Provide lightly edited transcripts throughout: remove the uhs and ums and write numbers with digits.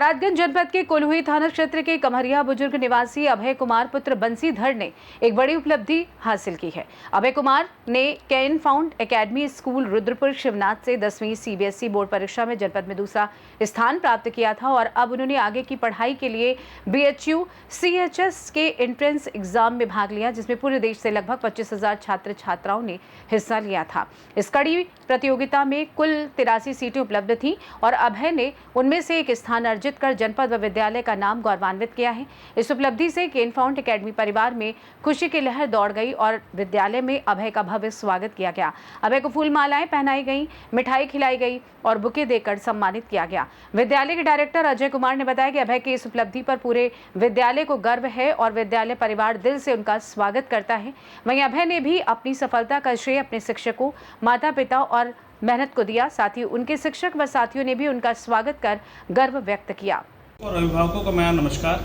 महाराजगंज जनपद के कोल्हुई थाना क्षेत्र के कमरिया बुजुर्ग निवासी अभय कुमार पुत्र बंसीधर ने एक बड़ी उपलब्धि हासिल की है। अभय कुमार ने can found academy school Rudrapur Shivnath से 10वीं सीबीएसई बोर्ड परीक्षा में जनपद में दूसरा स्थान प्राप्त किया था और अब उन्होंने आगे की पढ़ाई के लिए BHU CHS के एंट्रेंस एग्जाम में भाग लिया, जिसमें पूरे देश से लगभग 25,000 छात्र छात्राओं ने हिस्सा लिया था। इस कड़ी प्रतियोगिता में कुल 83 सीटें उपलब्ध थीं और अभय ने उनमें से एक स्थान अर्जित कर जनपद व विद्यालय का नाम गौरवान्वित किया है। इस उपलब्धि से कैन फाउंड एकेडमी परिवार में खुशी की लहर दौड़ गई और विद्यालय में अभय का भव्य स्वागत किया गया। अभय को फूल मालाएं पहनाई गई, मिठाई खिलाई गई और बुके देकर सम्मानित किया गया। विद्यालय के डायरेक्टर अजय कुमार ने बताया कि अभय की इस उपलब्धि पर पूरे विद्यालय को गर्व है और विद्यालय परिवार दिल से उनका स्वागत करता है। वहीं अभय ने भी अपनी सफलता का श्रेय अपने शिक्षकों, माता पिता और मेहनत को दिया। साथ ही उनके शिक्षक व साथियों ने भी उनका स्वागत कर गर्व व्यक्त किया। और अभिभावकों को मेरा नमस्कार।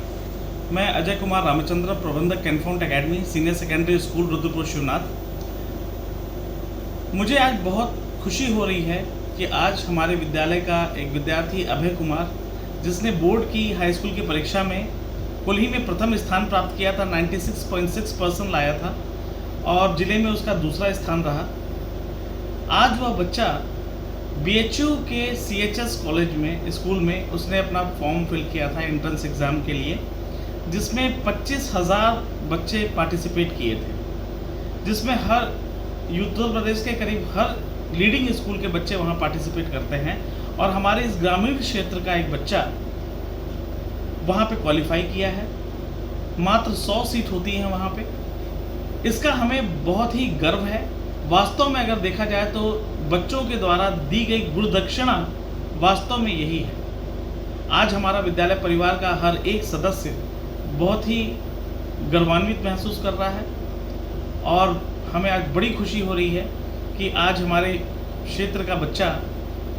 मैं अजय कुमार रामचंद्र, प्रबंधक can found academy senior secondary school Rudrapur Shivnath. मुझे आज बहुत खुशी हो रही है कि आज हमारे विद्यालय का एक विद्यार्थी अभय कुमार, जिसने बोर्ड की हाई स्कूल की परीक्षा में कोल्ही में प्रथम स्थान प्राप्त किया था, 96.6% लाया था और जिले में उसका दूसरा स्थान रहा। आज वह बच्चा BHU के CHS कॉलेज में स्कूल में उसने अपना फॉर्म फिल किया था एंट्रेंस एग्ज़ाम के लिए, जिसमें 25,000 बच्चे पार्टिसिपेट किए थे, जिसमें हर उत्तर प्रदेश के करीब हर लीडिंग स्कूल के बच्चे वहां पार्टिसिपेट करते हैं और हमारे इस ग्रामीण क्षेत्र का एक बच्चा वहां पे क्वालिफाई किया है। मात्र 100 सीट होती हैं वहां पे। इसका हमें बहुत ही गर्व है। वास्तव में अगर देखा जाए तो बच्चों के द्वारा दी गई गुरु दक्षिणा वास्तव में यही है। आज हमारा विद्यालय परिवार का हर एक सदस्य बहुत ही गर्वान्वित महसूस कर रहा है और हमें आज बड़ी खुशी हो रही है कि आज हमारे क्षेत्र का बच्चा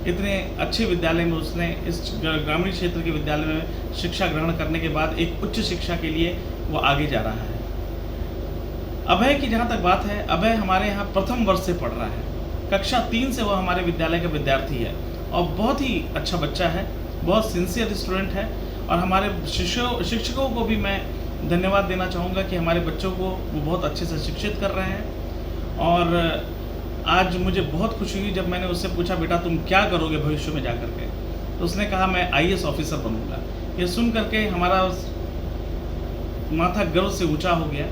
इतने अच्छे विद्यालय में उसने इस ग्रामीण क्षेत्र के विद्यालय में शिक्षा ग्रहण करने के बाद एक उच्च शिक्षा के लिए वो आगे जा रहा है। अभय की जहाँ तक बात है, अभय हमारे यहाँ प्रथम वर्ष से पढ़ रहा है। कक्षा 3 से वह हमारे विद्यालय का विद्यार्थी है और बहुत ही अच्छा बच्चा है, बहुत सिंसियर स्टूडेंट है और हमारे शिक्षकों को भी मैं धन्यवाद देना चाहूँगा कि हमारे बच्चों को वो बहुत अच्छे से शिक्षित कर रहे हैं। और आज मुझे बहुत खुशी हुई जब मैंने उससे पूछा, बेटा तुम क्या करोगे भविष्य में जा कर के, तो उसने कहा मैं IAS ऑफिसर बनूंगा। ये सुन करके हमारा माथा गर्व से ऊंचा हो गया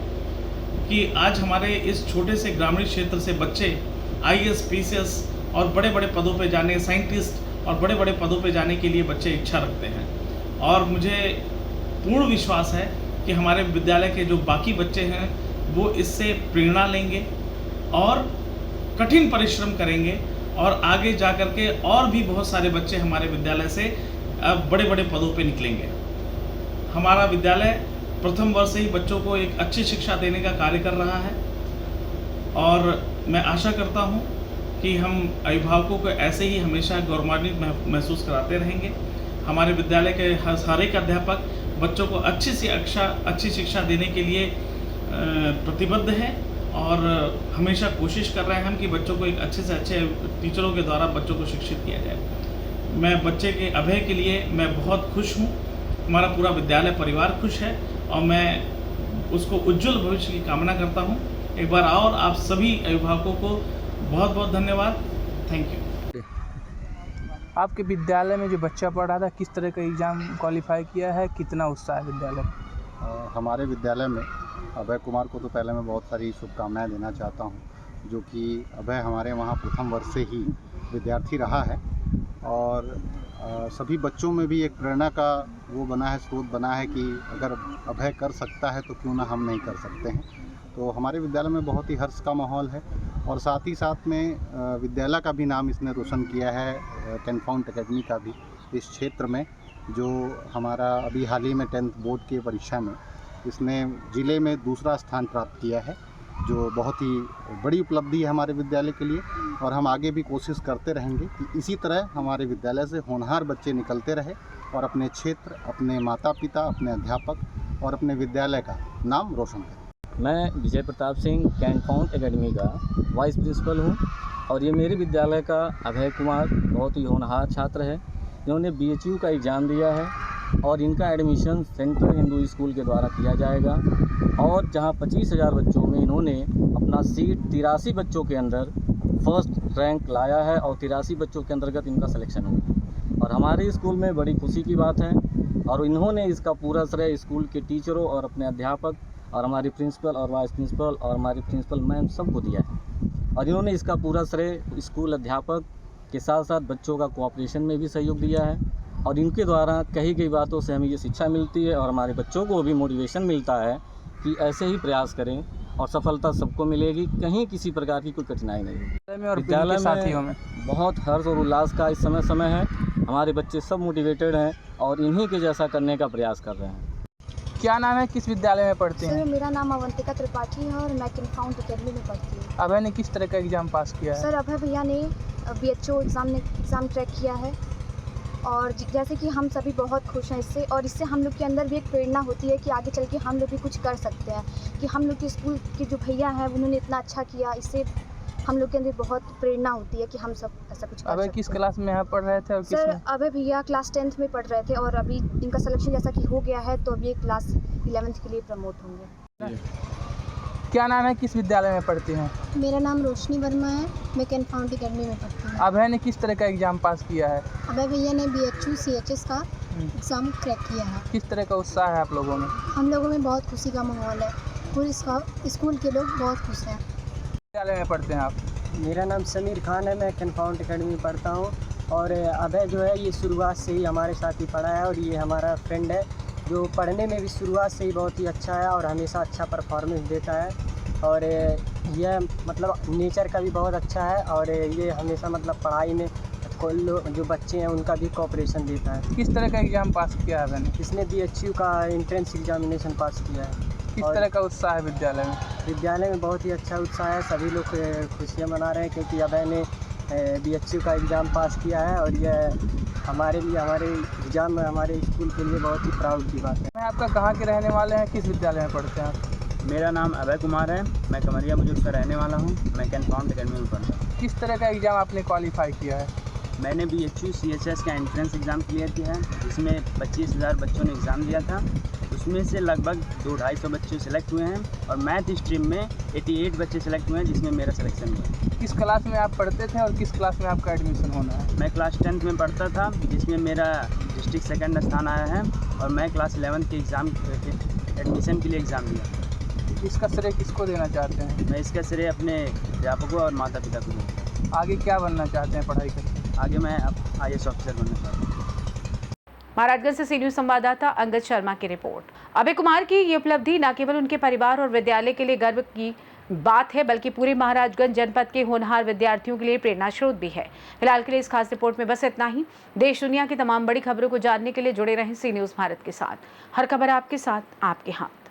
कि आज हमारे इस छोटे से ग्रामीण क्षेत्र से बच्चे IAS PCS और बड़े बड़े पदों पे जाने, साइंटिस्ट और बड़े बड़े पदों पे जाने के लिए बच्चे इच्छा रखते हैं। और मुझे पूर्ण विश्वास है कि हमारे विद्यालय के जो बाकी बच्चे हैं वो इससे प्रेरणा लेंगे और कठिन परिश्रम करेंगे और आगे जा कर के और भी बहुत सारे बच्चे हमारे विद्यालय से अब बड़े बड़े पदों पे निकलेंगे। हमारा विद्यालय प्रथम वर्ष से ही बच्चों को एक अच्छी शिक्षा देने का कार्य कर रहा है और मैं आशा करता हूं कि हम अभिभावकों को ऐसे ही हमेशा गौरवान्वित महसूस कराते रहेंगे। हमारे विद्यालय के हर एक अध्यापक बच्चों को अच्छी शिक्षा देने के लिए प्रतिबद्ध है और हमेशा कोशिश कर रहे हैं हम कि बच्चों को एक अच्छे से अच्छे टीचरों के द्वारा बच्चों को शिक्षित किया जाए। मैं बच्चे के अभय के लिए मैं बहुत खुश हूँ, हमारा पूरा विद्यालय परिवार खुश है और मैं उसको उज्जवल भविष्य की कामना करता हूँ। एक बार और आप सभी अभिभावकों को बहुत बहुत धन्यवाद। Thank you. आपके विद्यालय में जो बच्चा पढ़ रहा था, किस तरह का एग्ज़ाम क्वालिफाई किया है, कितना उत्साह है विद्यालय? हमारे विद्यालय में अभय कुमार को तो पहले मैं बहुत सारी शुभकामनाएं देना चाहता हूं, जो कि अभय हमारे वहां प्रथम वर्ष से ही विद्यार्थी रहा है और सभी बच्चों में भी एक प्रेरणा का वो बना है, स्रोत बना है कि अगर अभय कर सकता है तो क्यों ना हम नहीं कर सकते हैं। तो हमारे विद्यालय में बहुत ही हर्ष का माहौल है और साथ ही साथ में विद्यालय का भी नाम इसने रोशन किया है, कैन फाउंड एकेडमी का भी इस क्षेत्र में, जो हमारा अभी हाल ही में 10th बोर्ड की परीक्षा में इसने जिले में दूसरा स्थान प्राप्त किया है, जो बहुत ही बड़ी उपलब्धि है हमारे विद्यालय के लिए। और हम आगे भी कोशिश करते रहेंगे कि इसी तरह हमारे विद्यालय से होनहार बच्चे निकलते रहे और अपने क्षेत्र, अपने माता पिता, अपने अध्यापक और अपने विद्यालय का नाम रोशन करें। मैं Vijay Pratap Singh can found academy का वाइस प्रिंसिपल हूँ और ये मेरे विद्यालय का अभय कुमार बहुत ही होनहार छात्र है, जिन्होंने BHU का एग्ज़ाम दिया है और इनका एडमिशन सेंट्रल हिंदू स्कूल के द्वारा किया जाएगा। और जहां 25,000 बच्चों में इन्होंने अपना सीट 83 बच्चों के अंदर फर्स्ट रैंक लाया है और 83 बच्चों के अंतर्गत इनका सिलेक्शन हुआ। और हमारे स्कूल में बड़ी खुशी की बात है और इन्होंने इसका पूरा श्रेय स्कूल के टीचरों और अपने अध्यापक और हमारी प्रिंसिपल और वाइस प्रिंसिपल और हमारी प्रिंसिपल मैम सबको दिया है। और इन्होंने इसका पूरा श्रेय स्कूल अध्यापक के साथ साथ बच्चों का कोऑपरेशन में भी सहयोग दिया है। और इनके द्वारा कही गई बातों से हमें ये शिक्षा मिलती है और हमारे बच्चों को भी मोटिवेशन मिलता है कि ऐसे ही प्रयास करें और सफलता सबको मिलेगी, कहीं किसी प्रकार की कोई कठिनाई नहीं। और विद्यालय साथियों में बहुत हर्ष और उल्लास का इस समय है। हमारे बच्चे सब मोटिवेटेड हैं और इन्हीं के जैसा करने का प्रयास कर रहे हैं। क्या नाम है, किस विद्यालय में पढ़ते हैं? सर मेरा नाम अवंतिका त्रिपाठी है और मैं कैनफाउंड एकेडमी में पढ़ती हूँ। अभय ने किस तरह का एग्ज़ाम पास किया है? सर अभय भैया ने BHO एग्ज़ाम ट्रैक किया है और जैसे कि हम सभी बहुत खुश हैं इससे, और इससे हम लोग के अंदर भी एक प्रेरणा होती है कि आगे चल के हम लोग भी कुछ कर सकते हैं। कि हम लोग के स्कूल के जो भैया हैं उन्होंने इतना अच्छा किया, इससे हम लोग के अंदर बहुत प्रेरणा होती है कि हम सब ऐसा कुछ कर अभय सकते किस हैं। क्लास में यहाँ पढ़ रहे थे और किस सर में? अभय भैया क्लास 10th में पढ़ रहे थे और अभी इनका सिलेक्शन जैसा कि हो गया है तो अभी ये क्लास 11th के लिए प्रमोट होंगे। क्या नाम है, किस विद्यालय में पढ़ते हैं? मेरा नाम रोशनी वर्मा है, मैं कैनफाउंड एकेडमी में पढ़ती हूँ। अभय ने किस तरह का एग्ज़ाम पास किया है? अभय भैया ने BHO CHS का एग्ज़ाम क्रैक किया है। किस तरह का उत्साह है आप लोगों में? हम लोगों में बहुत खुशी का माहौल है, पूरे स्कूल के लोग बहुत खुश हैं। विद्यालय में पढ़ते हैं आप? मेरा नाम समीर खान है, मैं कैनफाउंड एकेडमी में पढ़ता हूँ। और अभय जो है ये शुरुआत से ही हमारे साथ ही पढ़ा है और ये हमारा फ्रेंड है जो पढ़ने में भी शुरुआत से ही बहुत ही अच्छा है और हमेशा अच्छा परफॉर्मेंस देता है। और यह मतलब नेचर का भी बहुत अच्छा है और ये हमेशा मतलब पढ़ाई में जो बच्चे हैं उनका भी कोऑपरेशन देता है। किस तरह का एग्ज़ाम पास किया है अभय ने? इसने BHU का एंट्रेंस एग्जामिनेशन पास किया है। किस तरह का उत्साह है विद्यालय में? विद्यालय में बहुत ही अच्छा उत्साह है, सभी लोग खुशियाँ मना रहे हैं क्योंकि अभय ने BHU का एग्ज़ाम पास किया है और यह हमारे लिए हमारे एग्ज़ाम में हमारे स्कूल के लिए बहुत ही प्राउड की बात है। मैं आपका कहाँ के रहने वाले हैं, किस विद्यालय में पढ़ते हैं आप? मेरा नाम अभय कुमार है, मैं कमरिया बुजुर्ग का रहने वाला हूँ, मैं कैनफाउंड एकेडमी में पढ़ता हूँ। किस तरह का एग्ज़ाम आपने क्वालिफाई किया है? मैंने BHU CHS का एंट्रेंस एग्ज़ाम क्लियर किया है, जिसमें 25,000 बच्चों ने एग्ज़ाम दिया था। उसमें से लगभग 200-250 बच्चे सेलेक्ट हुए हैं और मैथ स्ट्रीम में 88 बच्चे सेलेक्ट हुए हैं, जिसमें मेरा सिलेक्शन हुआ। किस क्लास में आप पढ़ते थे और किस क्लास में आपका एडमिशन होना है? मैं क्लास 10th में पढ़ता था, जिसमें मेरा डिस्ट्रिक्ट सेकंड स्थान आया है और मैं क्लास 11th के एग्ज़ाम एडमिशन के लिए एग्ज़ाम दिया। इसका श्रेय किसको देना चाहते हैं? मैं इसका श्रेय अपने अध्यापकों और माता पिता को दूँगा। आगे क्या बनना चाहते हैं पढ़ाई करके? आगे मैं अब IAS ऑफिसर बनना चाहता हूँ। महाराजगंज से CNews संवाददाता अंगद शर्मा की रिपोर्ट। अभय कुमार की ये उपलब्धि न केवल उनके परिवार और विद्यालय के लिए गर्व की बात है, बल्कि पूरे महाराजगंज जनपद के होनहार विद्यार्थियों के लिए प्रेरणा स्रोत भी है। फिलहाल के लिए इस खास रिपोर्ट में बस इतना ही। देश दुनिया की तमाम बड़ी खबरों को जानने के लिए जुड़े रहें CNews भारत के साथ। हर खबर आपके साथ, आपके हाथ।